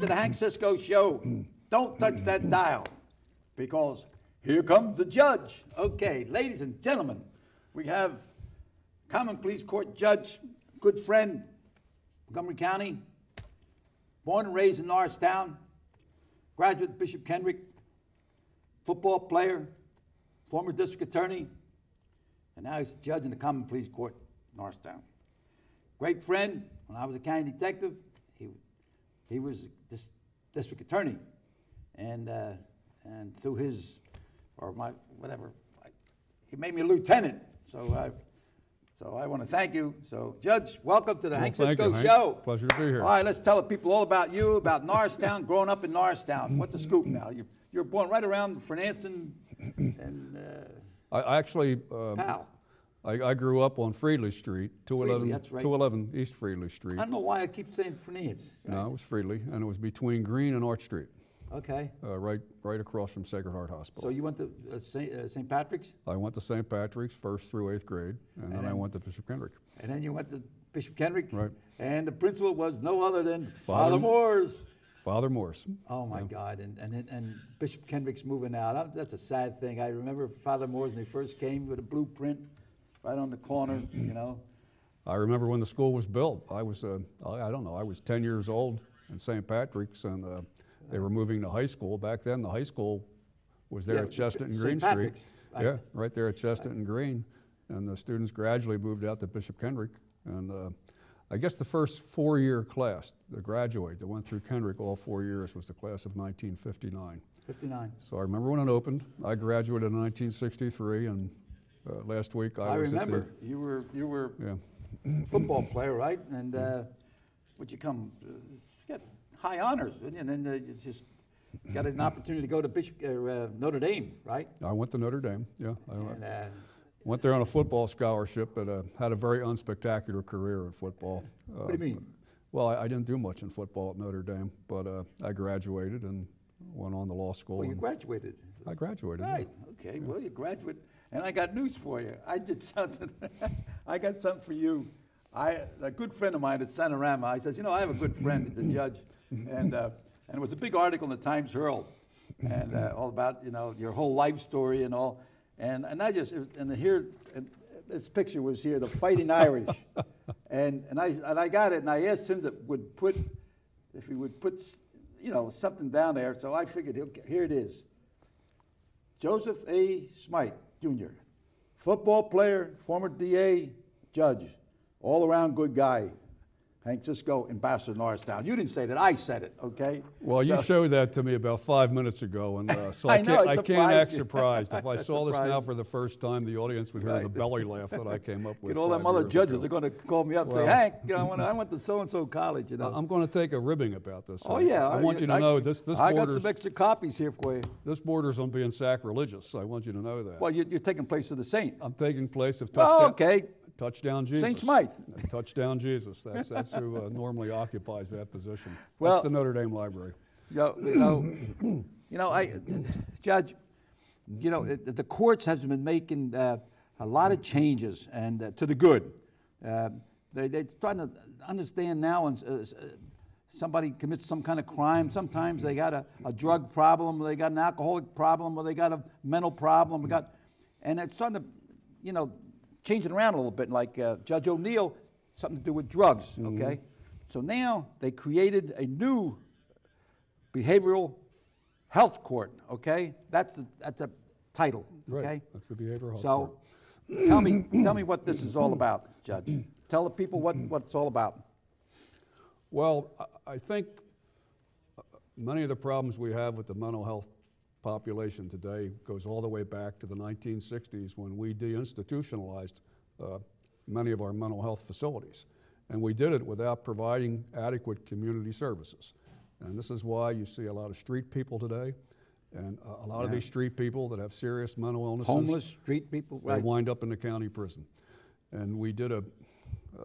to the Hank Cisco Show. Don't touch that dial, because here comes the judge. Okay, ladies and gentlemen, we have Common Pleas Court Judge, good friend, Montgomery County, born and raised in Norristown, graduate of Bishop Kendrick, football player, former district attorney, and now he's a judge in the Common Pleas Court, Norristown. Great friend. When I was a county detective, he was district attorney, and through his, or my, whatever, he made me a lieutenant. So I want to thank you. So, Judge, welcome to the Hank Cisco Show. Pleasure to be here. All right, let's tell the people all about you, about Norristown, growing up in Norristown. What's the scoop now? You were born right around Fernanson and I actually, Powell. I grew up on Freely Street, 211, that's right. 211 East Freely Street. I don't know why I keep saying Fernanson. Right? No, it was Freely, and it was between Green and Arch Street, Okay. right across from Sacred Heart Hospital. So you went to St. Patrick's? I went to St. Patrick's 1st through 8th grade, and then I went to Bishop Kendrick. And then you went to Bishop Kendrick? Right. And the principal was no other than Father Moores. Father Morse. Oh my God! And Bishop Kendrick's moving out. That's a sad thing. I remember Father Moores when they first came with a blueprint, right on the corner. You know. I remember when the school was built. I was, I don't know, I was 10 years old in St. Patrick's, and they were moving to high school. Back then, the high school was there at Chestnut and Green Street. Yeah, right there at Chestnut and Green. And the students gradually moved out to Bishop Kendrick. And I guess the first 4-year class, the graduate that went through Kendrick all 4 years, was the class of 1959. 59. So I remember when it opened. I graduated in 1963, and last week I was remember. at the... You were Yeah. football player, right? And would you come? You got high honors, didn't you? And then you just got an opportunity to go to Bishop Notre Dame, right? I went to Notre Dame, yeah. And, Went there on a football scholarship, but had a very unspectacular career in football. what do you mean? Well, I didn't do much in football at Notre Dame, but I graduated and went on to law school. Well, you graduated. I graduated. Right. Okay. Well, you graduate, and I got news for you. I did something. I got something for you. A good friend of mine at Sonorama, I says, you know, I have a good friend, the judge, and it was a big article in the Times Herald, and all about, you know, your whole life story and all. And I just, and here, and this picture was here, the Fighting Irish. and I got it, and I asked him if he would put, you know, something down there. So I figured, here it is. Joseph A. Smythe, Jr., football player, former DA, judge, all around good guy. Hank Cisco, Ambassador Norristown. You didn't say that, I said it, okay? Well, you showed that to me about 5 minutes ago, and so I know, I can't act you. surprised. If I saw this now for the first time, the audience would hear the belly laugh that I came up with. All them other judges are going to call me up and say, Hank, you know, I went to so-and-so college, you know. I'm going to take a ribbing about this. Oh, yeah. I want you to know this I got borders, some extra copies here for you. This borders on being sacrilegious. I want you to know that. Well, you're taking place of the saint. I'm taking place of Oh, okay. Touchdown Jesus. Saint Smythe. Touchdown Jesus. That's who normally occupies that position. Well, that's the Notre Dame Library. Judge, you know, the courts have been making a lot of changes, and to the good. They're trying to understand now, and somebody commits some kind of crime. Sometimes they got a drug problem, or they got an alcoholic problem, or they got a mental problem. And it's starting to, you know, change it around a little bit, like Judge O'Neill, something to do with drugs, okay? So now they created a new behavioral health court, okay? That's a title, okay? Right. That's the behavioral health court. So tell me what this is all about, Judge. Tell the people what it's all about. Well, I think many of the problems we have with the mental health population today goes all the way back to the 1960s when we deinstitutionalized many of our mental health facilities. And we did it without providing adequate community services. And this is why you see a lot of street people today, and a lot of these street people that have serious mental illnesses. Homeless street people, right. They wind up in the county prison. And we did a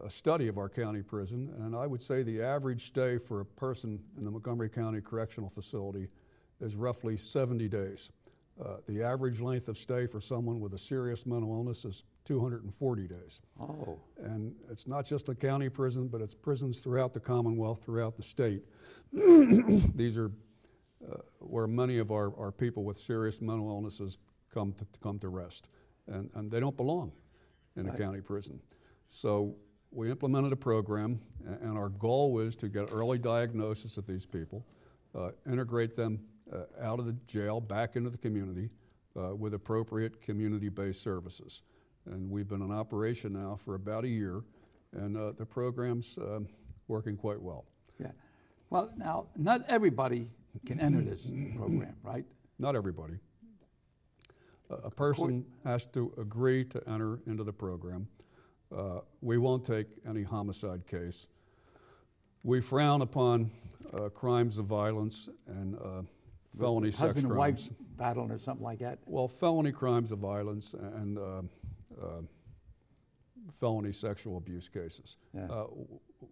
study of our county prison, and I would say the average stay for a person in the Montgomery County Correctional Facility is roughly 70 days. The average length of stay for someone with a serious mental illness is 240 days. Oh. And it's not just a county prison, but it's prisons throughout the Commonwealth, throughout the state. These are where many of our people with serious mental illnesses come to rest. And they don't belong in a county prison. So we implemented a program, and our goal was to get early diagnosis of these people, integrate them out of the jail back into the community with appropriate community-based services. And we've been in operation now for about a year, and the program's working quite well. Yeah. Well, now, not everybody can enter this program, right? Not everybody. A person has to agree to enter into the program. We won't take any homicide case. We frown upon crimes of violence and felony sex Husband and crimes. wife battling or something like that? Well, felony crimes of violence and felony sexual abuse cases. Yeah.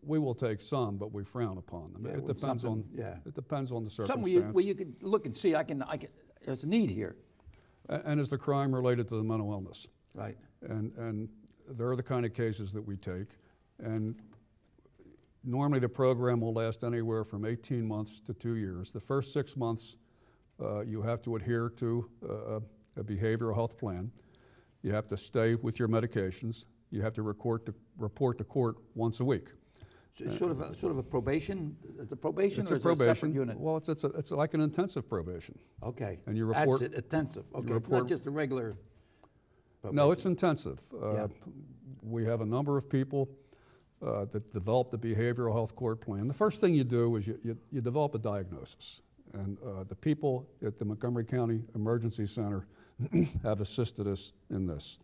We will take some, but we frown upon them. Yeah, It depends on it depends on the circumstance. Something where you could look and see, there's a need here. And is the crime related to the mental illness? Right. And there are the kind of cases that we take. And normally the program will last anywhere from 18 months to 2 years. The first 6 months, you have to adhere to a behavioral health plan. You have to stay with your medications. You have to report to court once a week. So sort of a probation? It's a probation, It's or a is it a probation. separate unit? Well, it's like an intensive probation. Okay. And you report. That's it, intensive. Okay, it's report- not just a regular probation. No, it's intensive. Yeah. We have a number of people that develop the behavioral health court plan. The first thing you do is you develop a diagnosis. And the people at the Montgomery County Emergency Center have assisted us in this.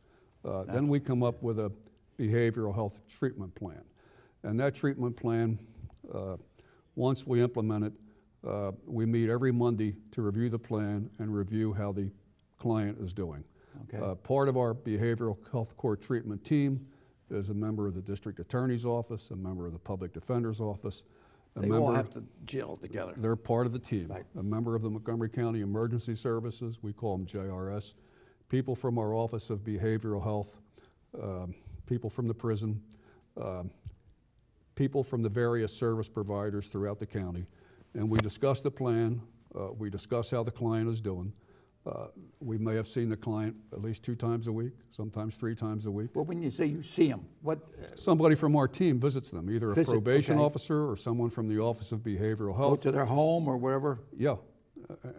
Then we come up with a behavioral health treatment plan. And that treatment plan, once we implement it, we meet every Monday to review the plan and review how the client is doing. Okay. Part of our behavioral health court treatment team is a member of the district attorney's office, a member of the public defender's office. They all have to gel together. They're part of the team. Right. A member of the Montgomery County Emergency Services, we call them JRS, people from our Office of Behavioral Health, people from the prison, people from the various service providers throughout the county. And we discuss the plan, we discuss how the client is doing. We may have seen the client at least 2 times a week, sometimes 3 times a week. Well, when you say you see them, what? Somebody from our team visits them, either a probation okay. officer or someone from the Office of Behavioral Go Health. to their home or wherever? Yeah,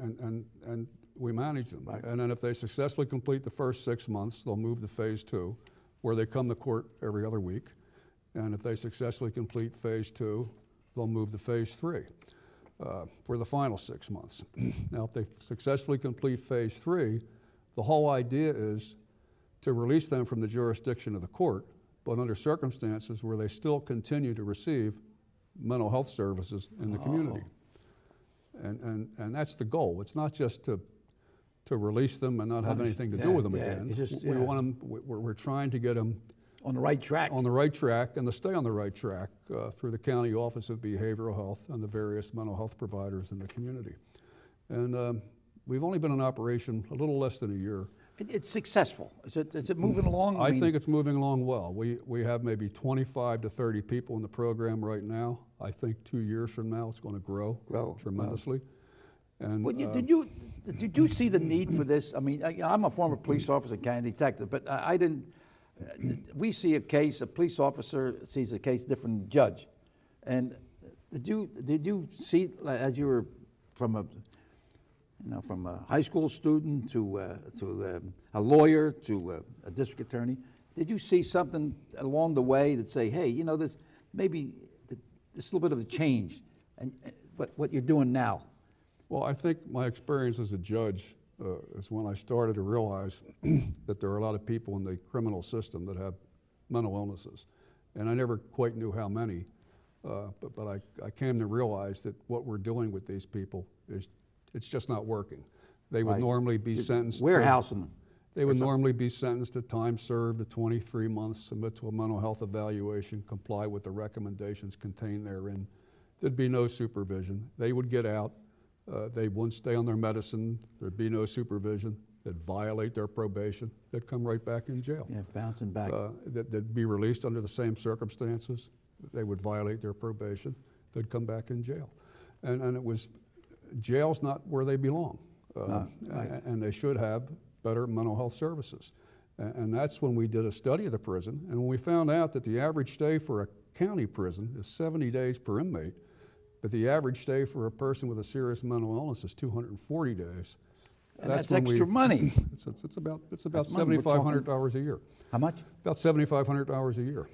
and we manage them. Right. And then if they successfully complete the first 6 months, they'll move to phase 2, where they come to court every other week. And if they successfully complete phase 2, they'll move to phase 3 for the final 6 months. Now, if they successfully complete phase 3, the whole idea is to release them from the jurisdiction of the court, but under circumstances where they still continue to receive mental health services in the community. And that's the goal. It's not just to release them and not have anything to do with them again. It's just, we want them, we're trying to get them on the right track. on the right track and to stay on the right track through the County Office of Behavioral Health and the various mental health providers in the community. And we've only been in operation a little less than a year. It's successful. Is it moving along? I think it's moving along well. We have maybe 25 to 30 people in the program right now. I think 2 years from now it's going to grow tremendously. And Well, did you see the need for this? I mean, I'm a former police officer, county detective, but I didn't. We see a case, a police officer sees a case different than judge. And did you see, as you were from a high school student to a lawyer to a district attorney, did you see something along the way that say, hey, this maybe this little bit of a change, and what you're doing now? Well, I think my experience as a judge is when I started to realize that there are a lot of people in the criminal system that have mental illnesses. And I never quite knew how many, but I came to realize that what we're doing with these people it's just not working. They would normally be sentenced warehousing them. They would normally be sentenced to time served to 23 months, submit to a mental health evaluation, comply with the recommendations contained therein. There'd be no supervision. They would get out. They wouldn't stay on their medicine. There'd be no supervision. They'd violate their probation. They'd come right back in jail. Yeah, bouncing back. They'd be released under the same circumstances. They would violate their probation. They'd come back in jail. And it was, jail's not where they belong. Right. And they should have better mental health services. And that's when we did a study of the prison. And when we found out that the average stay for a county prison is 70 days per inmate, but the average stay for a person with a serious mental illness is 240 days. And that's extra money. It's about $7,500 a year. How much? About $7,500 a year.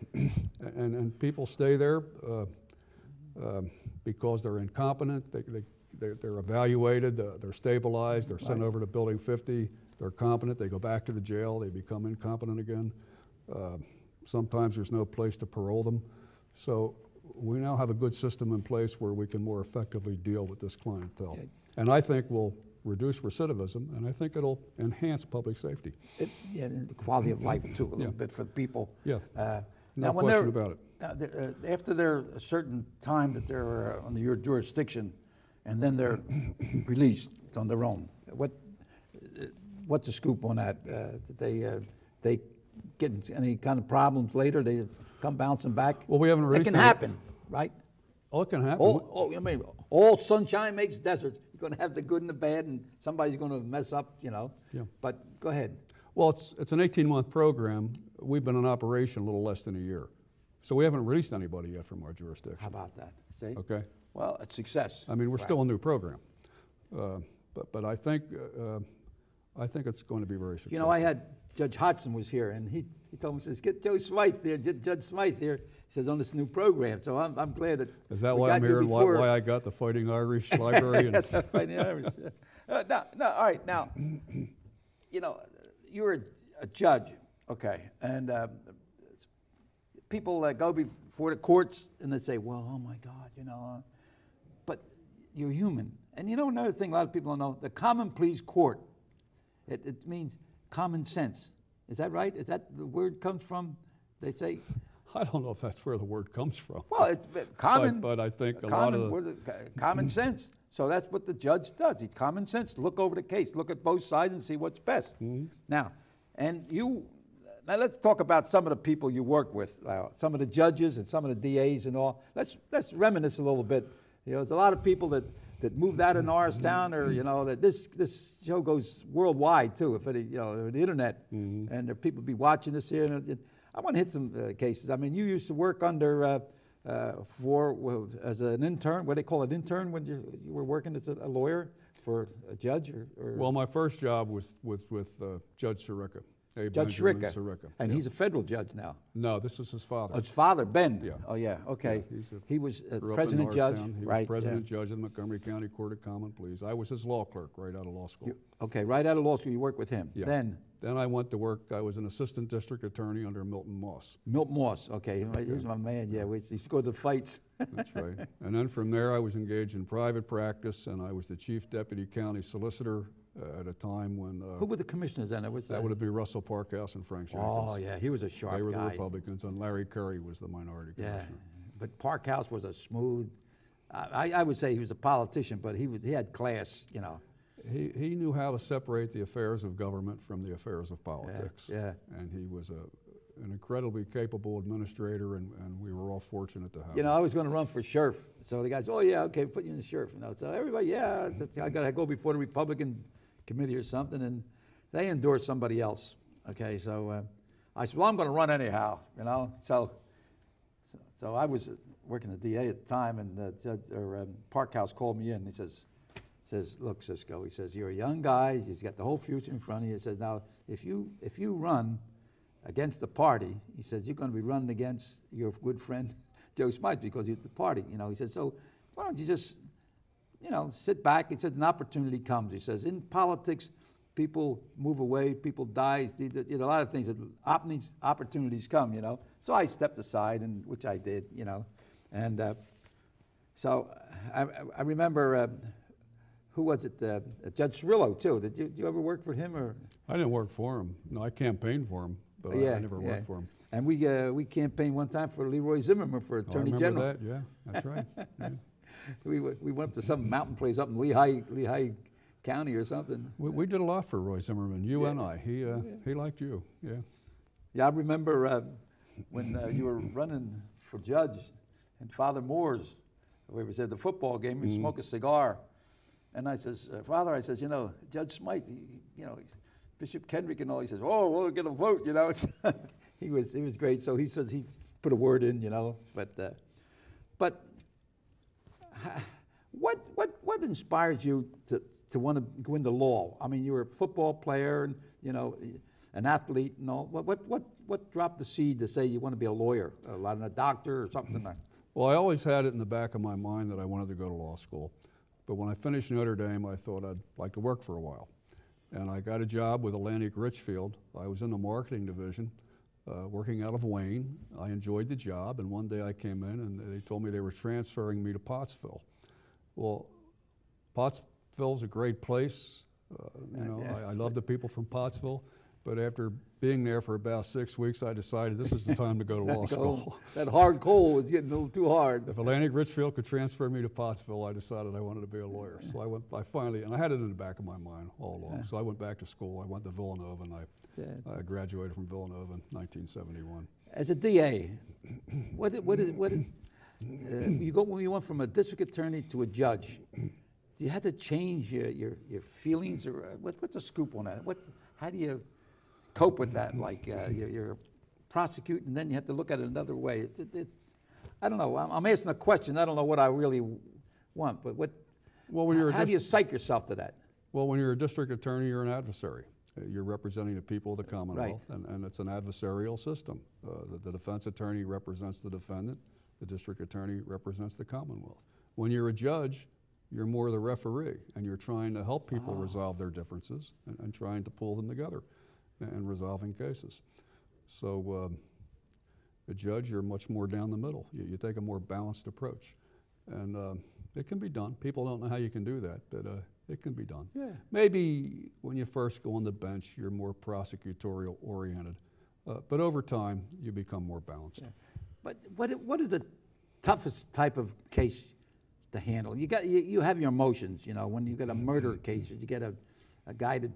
And people stay there because they're incompetent. They're evaluated. They're stabilized. They're sent over to Building 50. They're competent. They go back to the jail. They become incompetent again. Sometimes there's no place to parole them. So we now have a good system in place where we can more effectively deal with this clientele. And I think we'll reduce recidivism, and I think it'll enhance public safety. And the quality of life too, a little bit for the people. Yeah, No question about it. After they're a certain time that they're under your jurisdiction, and then they're released on their own. What's the scoop on that? Did they get any kind of problems later? They come bouncing back? Well, we haven't released It can happen, right? Oh, it can happen. All sunshine makes deserts. You're going to have the good and the bad, and somebody's going to mess up, Yeah. But go ahead. Well, it's an 18-month program. We've been in operation a little less than a year. So we haven't released anybody yet from our jurisdiction. How about that? See? Okay. Well, it's success. I mean, we're still a new program. But I think it's going to be very successful. I had Judge Hodgson was here, and he told me, he says, get Joe Smythe here, Judge Smythe here. He says, on this new program. So I'm glad that. Is that why I'm here and why I got the Fighting Irish Library? That's the Fighting Irish. No, all right. Now, you're a judge, okay, and people go before the courts and they say, well, oh my God, but you're human. And another thing a lot of people don't know, the common pleas court, it means common sense. Is that right? Is that the word comes from? They say. I don't know if that's where the word comes from. Well, it's common. But I think a lot of common sense. So that's what the judge does. He's common sense. Look over the case. Look at both sides and see what's best. Mm-hmm. Now let's talk about some of the people you work with. Some of the judges and some of the DAs and all. Let's reminisce a little bit. There's a lot of people that moved out of Norristown, or that this show goes worldwide too. If the internet, and there people be watching this here. And I want to hit some cases. I mean, you used to work under as an intern. What do they call it, intern, when you were working as a lawyer for a judge? Or Well, my first job was with Judge Sirica. Judge Sirica. And he's a federal judge now. No, this is his father. Oh, his father, Ben. Yeah. Oh, yeah, okay. Yeah, he was president judge. He was president judge of the Montgomery County Court of Common Pleas. I was his law clerk right out of law school. Right out of law school, you worked with him. Yeah. Then I went to work. I was an assistant district attorney under Milton Moss. Milton Moss, okay. He's my man, yeah. He scored the fights. That's right. And then from there, I was engaged in private practice, and I was the chief deputy county solicitor at a time when... Who were the commissioners then? That would be Russell Parkhouse and Frank Jenkins. Oh, yeah, he was a sharp guy. They were the Republicans, and Larry Curry was the minority commissioner. Yeah, but Parkhouse was a smooth... I would say he was a politician, but he had class, He knew how to separate the affairs of government from the affairs of politics. Yeah. And he was an incredibly capable administrator, and we were all fortunate to have him. I was going to run for sheriff. So the guys, oh, yeah, okay, put you in the sheriff. So everybody, yeah, I got to go before the Republican committee or something, and they endorsed somebody else. Okay, so I said, well, I'm going to run anyhow, So I was working the DA at the time, and Parkhouse called me in. He says, look, Cisco, he says, you're a young guy. He's got the whole future in front of you. He says, now, if you run against the party, he says, you're going to be running against your good friend Joe Smythe because you're at the party. He said, so why don't you just, sit back. He said, an opportunity comes. He says, in politics, people move away, people die. A lot of things, opportunities come, So I stepped aside, and which I did, And so I remember... who was it? Judge Cirillo, too. Did you ever work for him? Or? I didn't work for him. No, I campaigned for him, but I never worked for him. And we campaigned one time for Leroy Zimmerman for Attorney General. That. Yeah, that's right. Yeah. we went up to some mountain place up in Lehigh County or something. We did a lot for Roy Zimmerman, you and I. He liked you, yeah. Yeah, I remember when you were running for judge and Father Moore's, we was at the football game, we smoked a cigar. And I says, Father, I says, you know, Judge Smythe, you know, Bishop Kendrick and all, he says, oh, we'll get a vote, you know. he was great. So he says he put a word in, you know. But what inspires you to want to go into law? I mean, you were a football player and, you know, an athlete and all. What dropped the seed to say you want to be a lawyer, a doctor or something like that? Well, I always had it in the back of my mind that I wanted to go to law school. But when I finished Notre Dame, I thought I'd like to work for a while. And I got a job with Atlantic Richfield. I was in the marketing division, working out of Wayne. I enjoyed the job, and one day I came in and they told me they were transferring me to Pottsville. Well, Pottsville's a great place. You know, I love the people from Pottsville. But after being there for about 6 weeks, I decided this is the time to go to law school. That hard coal was getting a little too hard. If Atlantic Richfield could transfer me to Pottsville, I decided I wanted to be a lawyer. So I finally, and I had it in the back of my mind all along. Yeah. So I went back to school. I went to Villanova, and I graduated from Villanova in 1971. As a DA, what is when you went from a district attorney to a judge? Do you have to change your feelings, or what's the scoop on that? How do you cope with that? Like you're prosecuting, and then you have to look at it another way. It's I don't know. I'm asking a question. I don't know what I really want, but how do you psych yourself to that? Well, when you're a district attorney, you're an adversary. You're representing the people of the Commonwealth, right. and it's an adversarial system. The defense attorney represents the defendant. The district attorney represents the Commonwealth. When you're a judge, you're more the referee, and you're trying to help people resolve their differences and trying to pull them together and resolving cases. So a judge, you're much more down the middle. You take a more balanced approach. And it can be done. People don't know how you can do that, but it can be done. Yeah. Maybe when you first go on the bench, you're more prosecutorial oriented. But over time, you become more balanced. Yeah. But what are the toughest type of case to handle? You have your emotions, you know, when you get a murder case, you get a guy that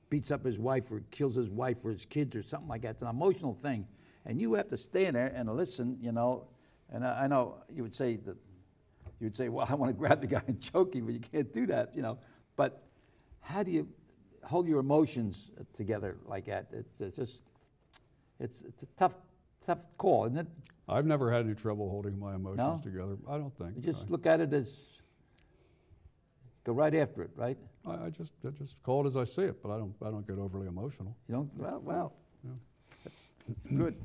beats up his wife or kills his wife or his kids or something like that. It's an emotional thing. And you have to stay in there and listen, you know. And I know you would say, well, I want to grab the guy and choke him, but you can't do that, you know. But how do you hold your emotions together like that? It's a tough call, isn't it? I've never had any trouble holding my emotions together. I don't think. You just look at it as go right after it, right? I just call it as I see it, but I don't get overly emotional. You don't? Well. Yeah. Good.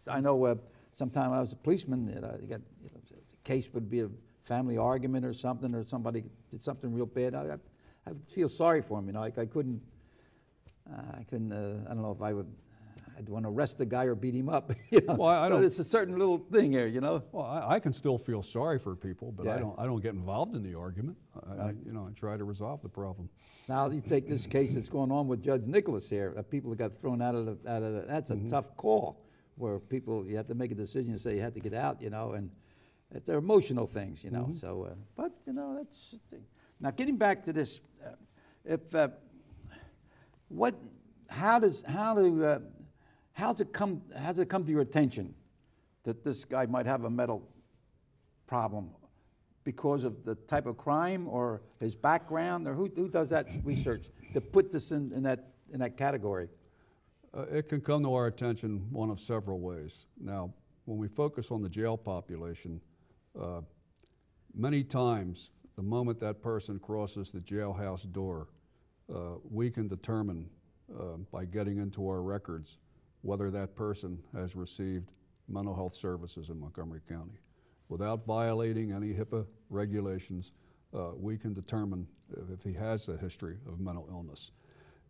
I know. Sometime I was a policeman. The case would be a family argument or something, or somebody did something real bad. I would feel sorry for him. You know, like I couldn't. I don't know if I'd want to arrest the guy or beat him up. You know? Well, so it's a certain little thing here, you know. Well, I can still feel sorry for people, but I don't get involved in the argument. I try to resolve the problem. Now you take this case that's going on with Judge Nicholas here. People that got thrown out of that's a tough call, where you have to make a decision and say you have to get out, you know, and they're emotional things, you know. So, but you know, that's the thing. Now getting back to this, how's it come to your attention that this guy might have a mental problem because of the type of crime or his background, or who does that research to put this in that category? It can come to our attention one of several ways. Now, when we focus on the jail population, many times the moment that person crosses the jailhouse door, we can determine by getting into our records whether that person has received mental health services in Montgomery County. Without violating any HIPAA regulations, we can determine if he has a history of mental illness.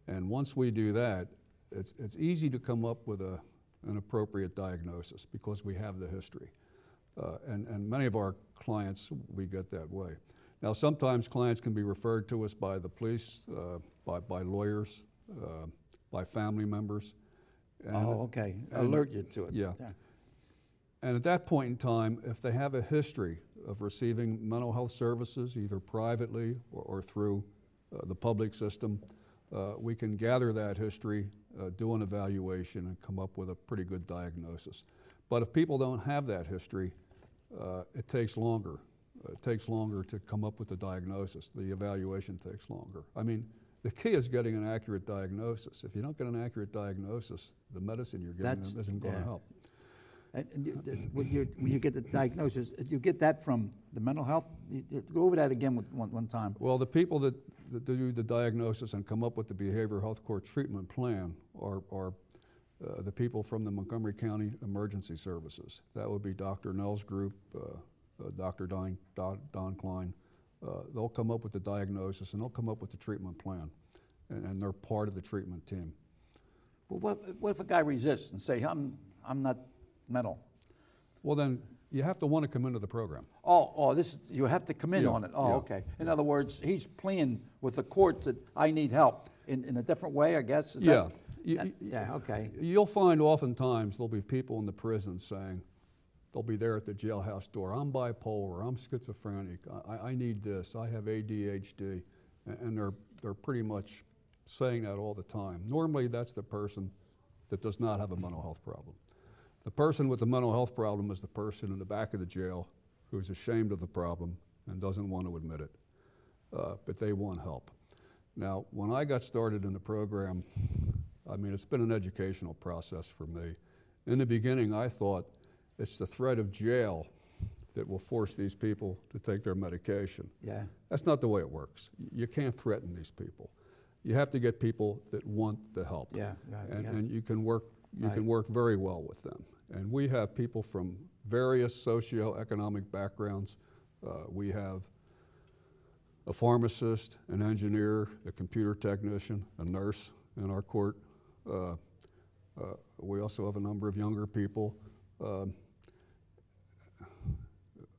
And once we do that, it's easy to come up with an appropriate diagnosis because we have the history. And many of our clients, we get that way. Now, sometimes clients can be referred to us by the police, by lawyers, by family members. Okay. Alert you to it. Yeah. And at that point in time, if they have a history of receiving mental health services, either privately or through the public system, we can gather that history, do an evaluation, and come up with a pretty good diagnosis. But if people don't have that history, it takes longer. It takes longer to come up with the diagnosis. The evaluation takes longer. I mean, the key is getting an accurate diagnosis. If you don't get an accurate diagnosis, the medicine you're giving them isn't going to help. And when you get the diagnosis, you get that from the mental health? Go over that again one time. Well, the people that do the diagnosis and come up with the behavioral health court treatment plan are the people from the Montgomery County Emergency Services. That would be Dr. Nell's group, Dr. Don Klein. They'll come up with the diagnosis and they'll come up with the treatment plan, and they're part of the treatment team. Well, what if a guy resists and say, I'm not mental? Well, then you have to want to come into the program. You have to come in on it. Okay. In other words, he's playing with the courts that I need help in a different way, I guess? Okay. You'll find oftentimes there'll be people in the prison saying, they'll be there at the jailhouse door, I'm bipolar, I'm schizophrenic, I need this, I have ADHD, and they're pretty much saying that all the time. Normally that's the person that does not have a mental health problem. The person with the mental health problem is the person in the back of the jail who's ashamed of the problem and doesn't want to admit it, but they want help. Now, when I got started in the program, I mean, it's been an educational process for me. In the beginning, I thought it's the threat of jail that will force these people to take their medication. Yeah. That's not the way it works. You can't threaten these people. You have to get people that want the help. Yeah, and you can work very well with them. And we have people from various socioeconomic backgrounds. We have a pharmacist, an engineer, a computer technician, a nurse in our court. We also have a number of younger people.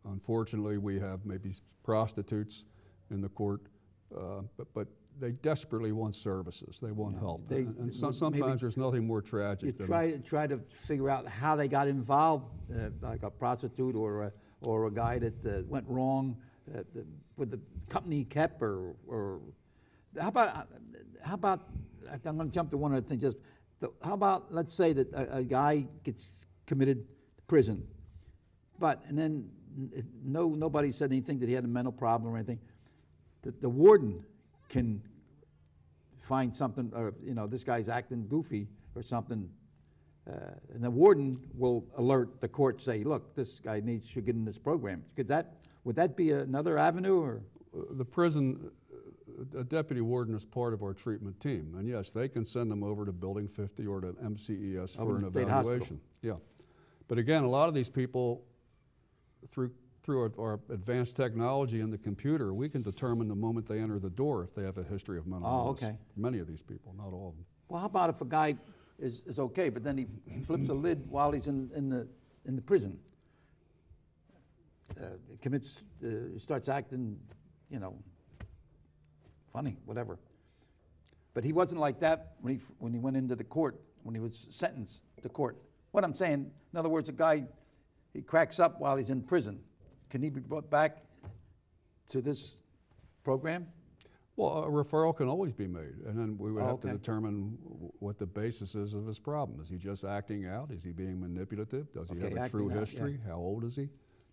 Unfortunately, we have maybe prostitutes in the court, but they desperately want services. They want help. Sometimes there's nothing more tragic than try to figure out how they got involved, like a prostitute or a guy that went wrong with the company he kept, or how about I'm going to jump to one other thing. How about, let's say that a guy gets committed to prison, and then nobody said anything that he had a mental problem or anything. The warden can find something, or this guy's acting goofy or something, and the warden will alert the court, say, look, this guy should get in this program. Would that be another avenue? Or the prison, a deputy warden is part of our treatment team, and yes, they can send them over to Building 50 or to MCES for an evaluation. Yeah, but again, a lot of these people, through our advanced technology and the computer, we can determine the moment they enter the door if they have a history of mental illness. Okay. Many of these people, not all of them. Well, how about if a guy is okay, but then he flips a lid while he's in the prison, starts acting, funny, whatever. But he wasn't like that when he went into the court, when he was sentenced to court. What I'm saying, in other words, a guy, he cracks up while he's in prison. Can he be brought back to this program? Well, a referral can always be made, and then we would have to determine what the basis is of his problem. Is he just acting out? Is he being manipulative? Does he have a true history? How old is he?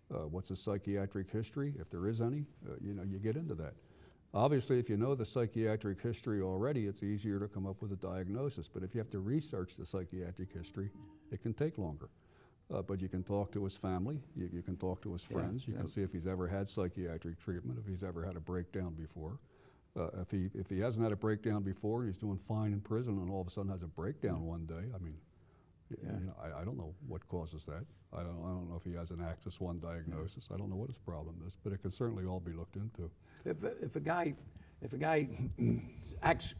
What's his psychiatric history, if there is any? You get into that. Obviously, if you know the psychiatric history already, it's easier to come up with a diagnosis. But if you have to research the psychiatric history, it can take longer. But you can talk to his family, you can talk to his friends, you can see if he's ever had psychiatric treatment, if he's ever had a breakdown before. If he hasn't had a breakdown before and he's doing fine in prison and all of a sudden has a breakdown one day, I mean, I don't know what causes that. I don't know if he has an Axis I diagnosis. I don't know what his problem is, but it can certainly all be looked into. If a guy acts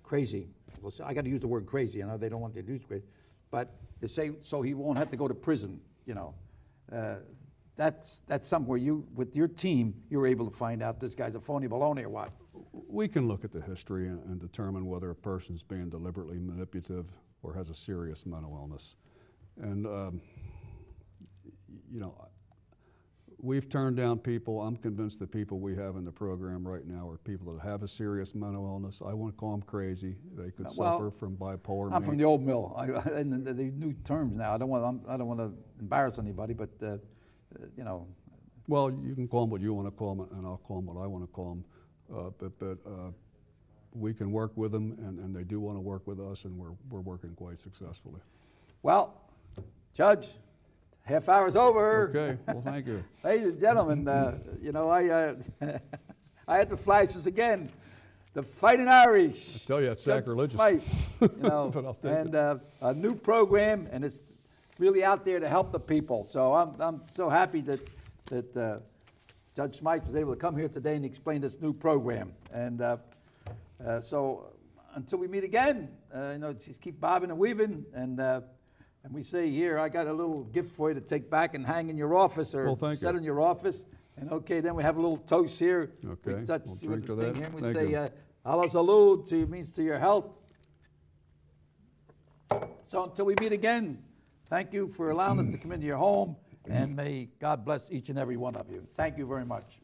crazy, well, I got to use the word crazy. I know they don't want to use crazy, but they say so he won't have to go to prison. That's somewhere with your team, you're able to find out this guy's a phony baloney or what. We can look at the history and determine whether a person's being deliberately manipulative or has a serious mental illness. And we've turned down people. I'm convinced the people we have in the program right now are people that have a serious mental illness. I won't call them crazy. They could suffer from bipolar. I'm from the old mill, and the new terms now. I don't want to embarrass anybody, but you know. Well, you can call them what you want to call them, and I'll call them what I want to call them. But we can work with them, and they do want to work with us, and we're working quite successfully. Well, Judge, half hour's over. Okay. Well, thank you. Ladies and gentlemen, you know, I had to flash this again. The Fighting Irish. I tell you, it's sacrilegious. Smythe, you know, But I'll take and a new program, and it's really out there to help the people. So I'm so happy that Judge Smythe was able to come here today and explain this new program. And so until we meet again, you know, just keep bobbing and weaving. And we say here, I got a little gift for you to take back and hang in your office or set in your office. And okay, then we have a little toast here. Okay, We touch we'll the drink to thing that. here, and we Thank say, you. Allah salud, means to your health. So until we meet again, thank you for allowing us to come into your home, and may God bless each and every one of you. Thank you very much.